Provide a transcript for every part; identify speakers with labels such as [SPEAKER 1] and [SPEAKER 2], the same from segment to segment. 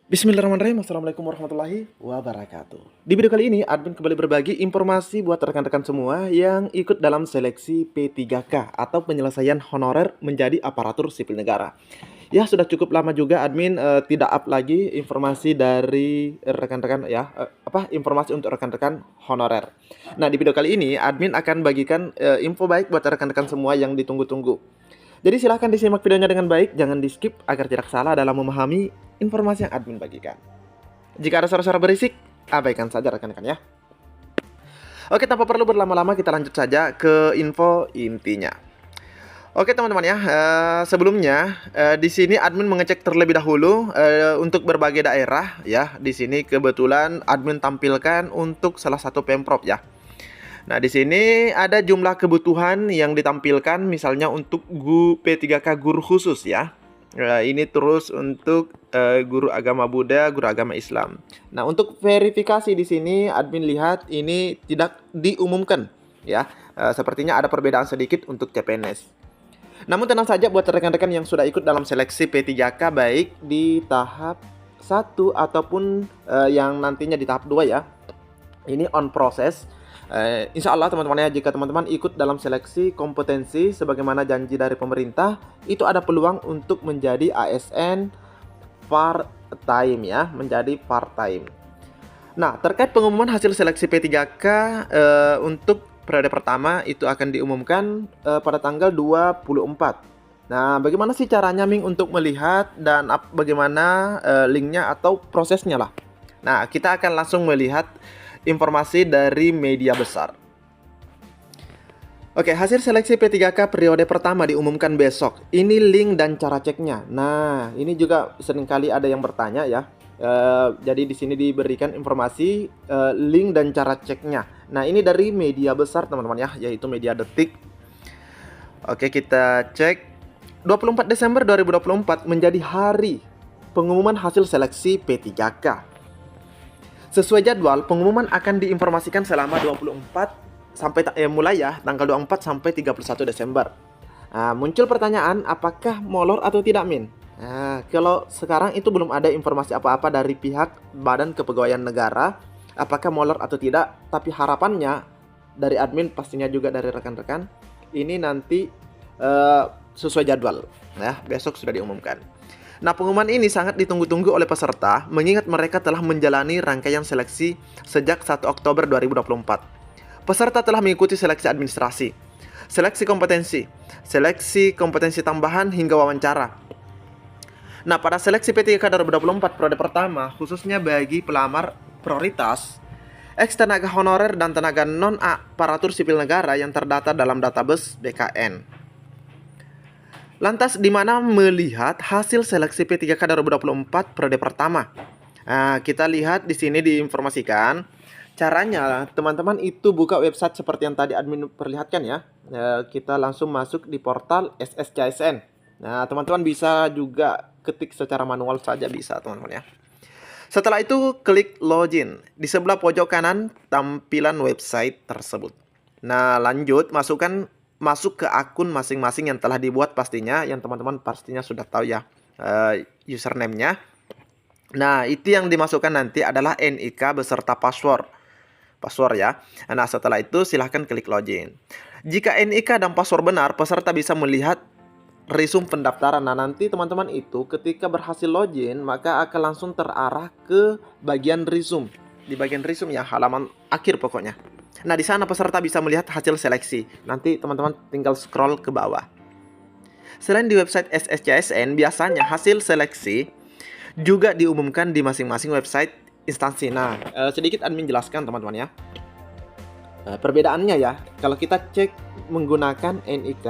[SPEAKER 1] Bismillahirrahmanirrahim. Assalamualaikum warahmatullahi wabarakatuh. Di video kali ini, admin kembali berbagi informasi buat rekan-rekan semua yang ikut dalam seleksi P3K atau penyelesaian honorer menjadi aparatur sipil negara. Ya, sudah cukup lama juga admin tidak up lagi informasi dari rekan-rekan ya, informasi untuk rekan-rekan honorer. Nah, di video kali ini admin akan bagikan info baik buat rekan-rekan semua yang ditunggu-tunggu. Jadi silahkan disimak videonya dengan baik, jangan di skip agar tidak salah dalam memahami informasi yang admin bagikan. Jika ada suara-suara berisik, abaikan saja rekan-rekan ya. Oke, tanpa perlu berlama-lama kita lanjut saja ke info intinya. Oke teman-teman ya, sebelumnya di sini admin mengecek terlebih dahulu untuk berbagai daerah ya. Di sini kebetulan admin tampilkan untuk salah satu pemprov ya. Nah, di sini ada jumlah kebutuhan yang ditampilkan, misalnya untuk P3K guru khusus ya. Ini terus untuk guru agama Buddha, guru agama Islam. Nah, untuk verifikasi di sini admin lihat ini tidak diumumkan ya. Sepertinya ada perbedaan sedikit untuk CPNS. Namun tenang saja buat rekan-rekan yang sudah ikut dalam seleksi P3K baik di tahap 1 ataupun yang nantinya di tahap 2 ya. Ini on proses. Insya Allah teman-teman ya, jika teman-teman ikut dalam seleksi kompetensi sebagaimana janji dari pemerintah, itu ada peluang untuk menjadi ASN part time ya, menjadi part time. Nah, terkait pengumuman hasil seleksi P3K untuk periode pertama itu akan diumumkan pada tanggal 24. Nah, bagaimana sih caranya Ming untuk melihat dan bagaimana linknya atau prosesnya lah. Nah, kita akan langsung melihat informasi dari media besar. Oke, hasil seleksi P3K periode pertama diumumkan besok. Ini link dan cara ceknya. Nah, ini juga seringkali ada yang bertanya ya. Jadi di sini diberikan informasi link dan cara ceknya. Nah, ini dari media besar teman-teman ya, yaitu Media Detik. Oke, kita cek. 24 Desember 2024 menjadi hari pengumuman hasil seleksi P3K. Sesuai jadwal, pengumuman akan diinformasikan selama 24 sampai mulai ya, tanggal 24 sampai 31 Desember. Nah, muncul pertanyaan, apakah molor atau tidak, Min? Nah, kalau sekarang itu belum ada informasi apa-apa dari pihak Badan Kepegawaian Negara, apakah molor atau tidak, tapi harapannya dari admin, pastinya juga dari rekan-rekan, ini nanti sesuai jadwal. Nah, besok sudah diumumkan. Nah, pengumuman ini sangat ditunggu-tunggu oleh peserta mengingat mereka telah menjalani rangkaian seleksi sejak 1 Oktober 2024. Peserta telah mengikuti seleksi administrasi, seleksi kompetensi tambahan hingga wawancara. Nah, pada seleksi P3K 2024 periode pertama, khususnya bagi pelamar prioritas, ex-tenaga honorer dan tenaga non-aparatur sipil negara yang terdata dalam database BKN. Lantas di mana melihat hasil seleksi P3K 2024 periode pertama? Nah, kita lihat di sini diinformasikan caranya teman-teman itu buka website seperti yang tadi admin perlihatkan ya. Kita langsung masuk di portal SSCSN. Nah, teman-teman bisa juga ketik secara manual saja bisa teman-teman ya. Setelah itu klik login. Di sebelah pojok kanan tampilan website tersebut. Nah, lanjut masuk ke akun masing-masing yang telah dibuat pastinya, yang teman-teman pastinya sudah tahu ya username-nya. Nah, itu yang dimasukkan nanti adalah NIK beserta password ya. Nah, setelah itu silahkan klik login. Jika NIK dan password benar, peserta bisa melihat resume pendaftaran. Nah, nanti teman-teman itu ketika berhasil login maka akan langsung terarah ke bagian resume. Di bagian resume ya, halaman akhir pokoknya. Nah, di sana peserta bisa melihat hasil seleksi. Nanti teman-teman tinggal scroll ke bawah. Selain di website SSCSN, biasanya hasil seleksi juga diumumkan di masing-masing website instansi. Nah, sedikit admin jelaskan teman-teman ya. Perbedaannya ya, kalau kita cek menggunakan NIK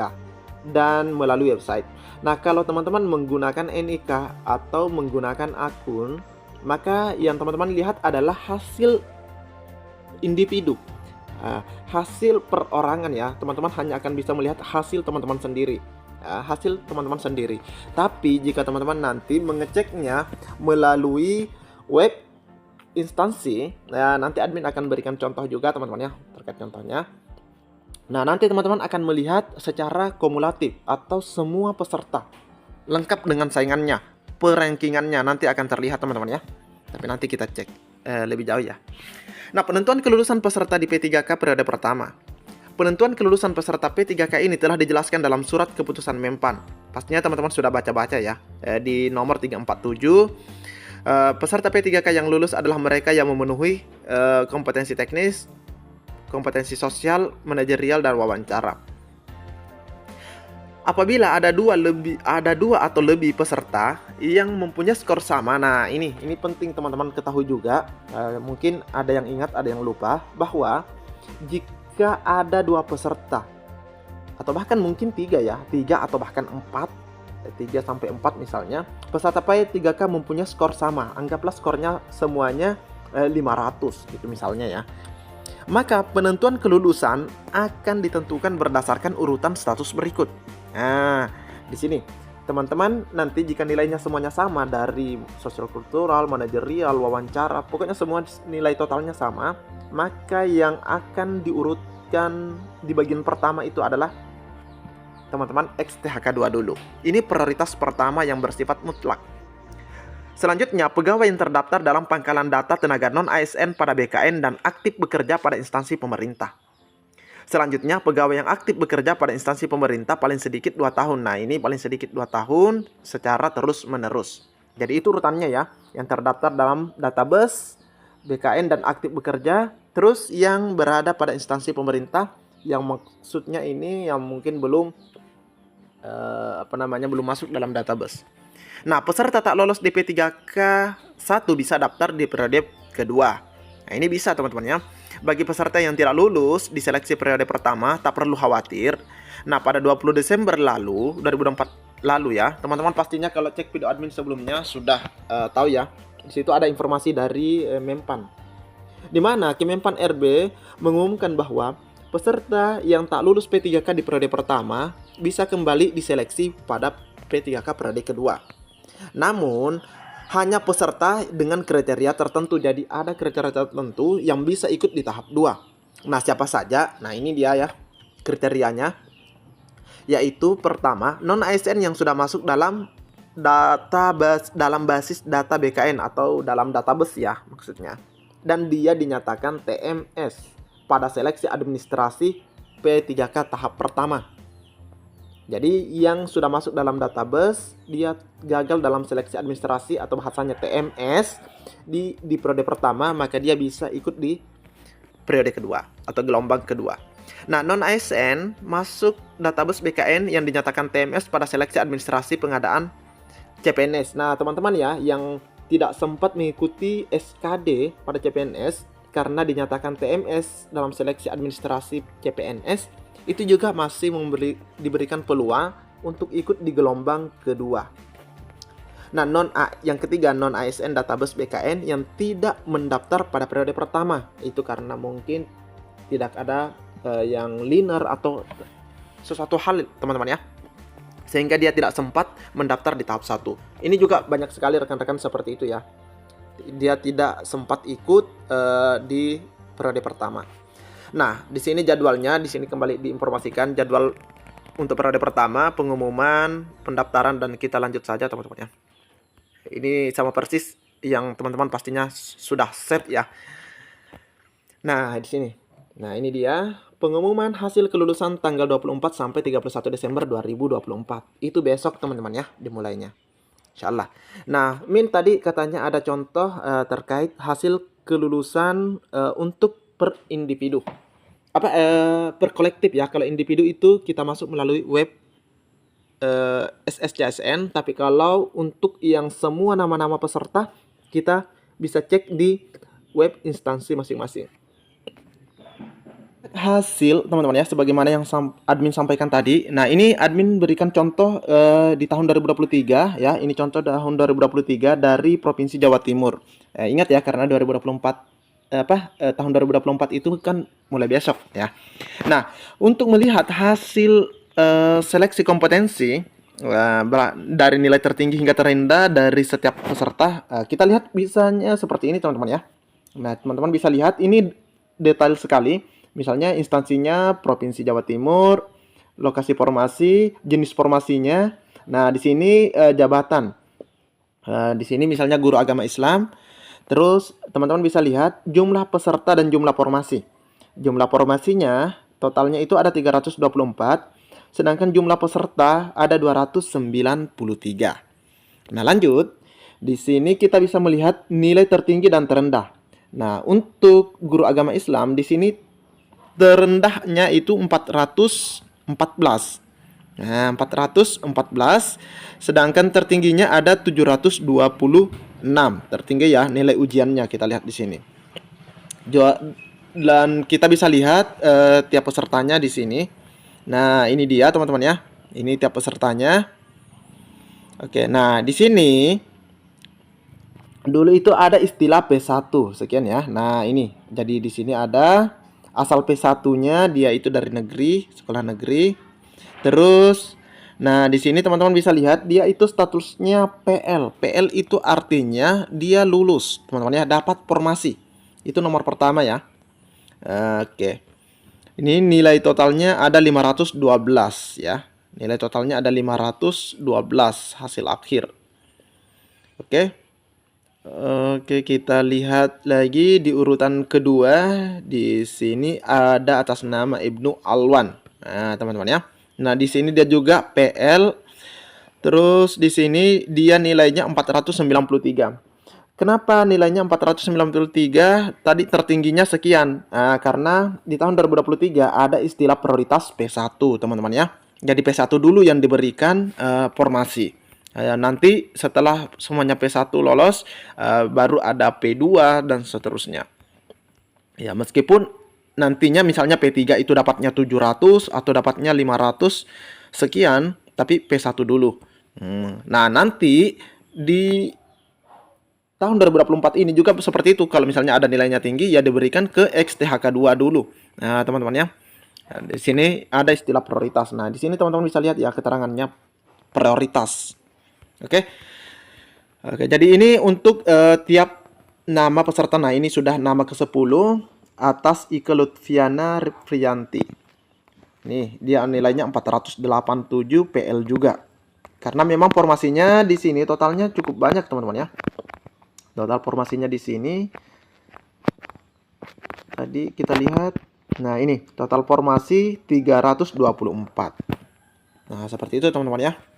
[SPEAKER 1] dan melalui website. Nah, kalau teman-teman menggunakan NIK atau menggunakan akun, maka yang teman-teman lihat adalah hasil individu. Hasil perorangan ya, teman-teman hanya akan bisa melihat hasil teman-teman sendiri. Tapi jika teman-teman nanti mengeceknya melalui web instansi, nanti admin akan berikan contoh juga teman-teman ya, terkait contohnya. Nah, nanti teman-teman akan melihat secara kumulatif atau semua peserta lengkap dengan saingannya. perankingannya nanti akan terlihat teman-teman ya. Tapi nanti kita cek lebih jauh ya. Nah, penentuan kelulusan peserta di P3K periode pertama. Penentuan kelulusan peserta P3K ini telah dijelaskan dalam surat keputusan Menpan. Pastinya teman-teman sudah baca-baca ya. Di nomor 347, peserta P3K yang lulus adalah mereka yang memenuhi kompetensi teknis, kompetensi sosial, manajerial, dan wawancara. Apabila ada dua atau lebih peserta yang mempunyai skor sama. Nah, ini penting teman-teman ketahui juga. Mungkin ada yang ingat, ada yang lupa, bahwa jika ada 2 peserta atau bahkan mungkin 3 ya, 3 atau bahkan 4, 3 sampai 4 misalnya, peserta P3K mempunyai skor sama. Anggaplah skornya semuanya 500 gitu misalnya ya. Maka penentuan kelulusan akan ditentukan berdasarkan urutan status berikut. Nah, di sini teman-teman nanti jika nilainya semuanya sama dari sosial kultural, manajerial, wawancara, pokoknya semua nilai totalnya sama, maka yang akan diurutkan di bagian pertama itu adalah teman-teman XTHK2 dulu. Ini prioritas pertama yang bersifat mutlak. Selanjutnya, pegawai yang terdaftar dalam pangkalan data tenaga non-ASN pada BKN dan aktif bekerja pada instansi pemerintah. Selanjutnya, pegawai yang aktif bekerja pada instansi pemerintah paling sedikit 2 tahun. Nah, ini paling sedikit 2 tahun secara terus-menerus. Jadi itu urutannya ya. Yang terdaftar dalam database BKN dan aktif bekerja. Terus yang berada pada instansi pemerintah. Yang maksudnya ini yang mungkin belum belum masuk dalam database. Nah, peserta tak lolos di P3K 1 bisa daftar di periode kedua. Nah, ini bisa teman-teman ya. Bagi peserta yang tidak lulus di seleksi periode pertama, tak perlu khawatir. Nah, pada 20 Desember lalu, 2024 lalu ya, teman-teman pastinya kalau cek video admin sebelumnya sudah tahu ya. Di situ ada informasi dari Menpan. Di mana Kemenpan RB mengumumkan bahwa peserta yang tak lulus P3K di periode pertama bisa kembali diseleksi pada P3K periode kedua. Namun, hanya peserta dengan kriteria tertentu. Jadi ada kriteria tertentu yang bisa ikut di tahap 2. Nah, siapa saja? Nah, ini dia ya kriterianya. Yaitu pertama, non-ASN yang sudah masuk dalam basis data BKN atau dalam database ya maksudnya. Dan dia dinyatakan TMS pada seleksi administrasi P3K tahap pertama. Jadi yang sudah masuk dalam database, dia gagal dalam seleksi administrasi atau bahasanya TMS di periode pertama, maka dia bisa ikut di periode kedua atau gelombang kedua. Nah, non-ASN masuk database BKN yang dinyatakan TMS pada seleksi administrasi pengadaan CPNS. Nah, teman-teman ya, yang tidak sempat mengikuti SKD pada CPNS karena dinyatakan TMS dalam seleksi administrasi CPNS, itu juga masih diberikan peluang untuk ikut di gelombang kedua. Nah, yang ketiga, non-ASN database BKN yang tidak mendaftar pada periode pertama. Itu karena mungkin tidak ada yang linear atau sesuatu hal teman-teman ya. Sehingga dia tidak sempat mendaftar di tahap 1. Ini juga banyak sekali rekan-rekan seperti itu ya. Dia tidak sempat ikut di periode pertama. Nah, di sini jadwalnya, di sini kembali diinformasikan jadwal untuk periode pertama, pengumuman, pendaftaran, dan kita lanjut saja teman-teman ya. Ini sama persis yang teman-teman pastinya sudah set ya. Nah, di sini. Nah, ini dia pengumuman hasil kelulusan tanggal 24 sampai 31 Desember 2024. Itu besok teman-teman ya dimulainya. Insyaallah. Nah, Min tadi katanya ada contoh terkait hasil kelulusan untuk per individu. Per kolektif ya. Kalau individu itu kita masuk melalui web SSCSN, tapi kalau untuk yang semua nama-nama peserta kita bisa cek di web instansi masing-masing. Hasil teman-teman ya, sebagaimana yang admin sampaikan tadi. Nah, ini admin berikan contoh di tahun 2023 ya. Ini contoh tahun 2023 dari Provinsi Jawa Timur. Ingat ya, karena 2024 tahun 2024 itu kan mulai besok ya. Nah, untuk melihat hasil seleksi kompetensi dari nilai tertinggi hingga terendah dari setiap peserta, kita lihat bisanya seperti ini teman-teman ya. Nah, teman-teman bisa lihat ini detail sekali. Misalnya instansinya Provinsi Jawa Timur, lokasi formasi, jenis formasinya. Nah, di sini jabatan. Di sini misalnya guru agama Islam. Terus teman-teman bisa lihat jumlah peserta dan jumlah formasi. Jumlah formasinya totalnya itu ada 324, sedangkan jumlah peserta ada 293. Nah, lanjut. Di sini kita bisa melihat nilai tertinggi dan terendah. Nah, untuk guru agama Islam di sini terendahnya itu 414. Nah, 414, sedangkan tertingginya ada 726. Tertinggi ya nilai ujiannya, kita lihat di sini. Dan kita bisa lihat tiap pesertanya di sini. Nah, ini dia teman-teman ya. Ini tiap pesertanya. Oke, nah di sini dulu itu ada istilah P1 sekian ya. Nah, ini. Jadi di sini ada asal P1-nya dia itu dari negeri, sekolah negeri. Terus nah di sini teman-teman bisa lihat dia itu statusnya PL. PL itu artinya dia lulus, teman-teman ya, dapat formasi. Itu nomor pertama ya. Oke. Ini nilai totalnya ada 512 ya. Nilai totalnya ada 512 hasil akhir. Oke. Oke, kita lihat lagi di urutan kedua. Di sini ada atas nama Ibnu Alwan. Nah, teman-teman ya. Nah, di sini dia juga PL. Terus di sini dia nilainya 493. Kenapa nilainya 493? Tadi tertingginya sekian. Nah, karena di tahun 2023 ada istilah prioritas P1, teman-teman ya. Jadi P1 dulu yang diberikan formasi. Nanti setelah semuanya P1 lolos, baru ada P2 dan seterusnya. Ya, meskipun nantinya misalnya P3 itu dapatnya 700 atau dapatnya 500 sekian, tapi P1 dulu. Nah, nanti di tahun 2024 ini juga seperti itu. Kalau misalnya ada nilainya tinggi, ya diberikan ke XTHK 2 dulu. Nah, teman-teman ya. Nah, di sini ada istilah prioritas. Nah, di sini teman-teman bisa lihat ya keterangannya prioritas. Oke. Oke, jadi ini untuk tiap nama peserta. Nah, ini sudah nama ke-10 atas Ike Lutfiana Rifrianti. Nih, dia nilainya 487 PL juga. Karena memang formasinya di sini totalnya cukup banyak, teman-teman ya. Total formasinya di sini tadi kita lihat. Nah, ini total formasi 324. Nah, seperti itu teman-teman ya.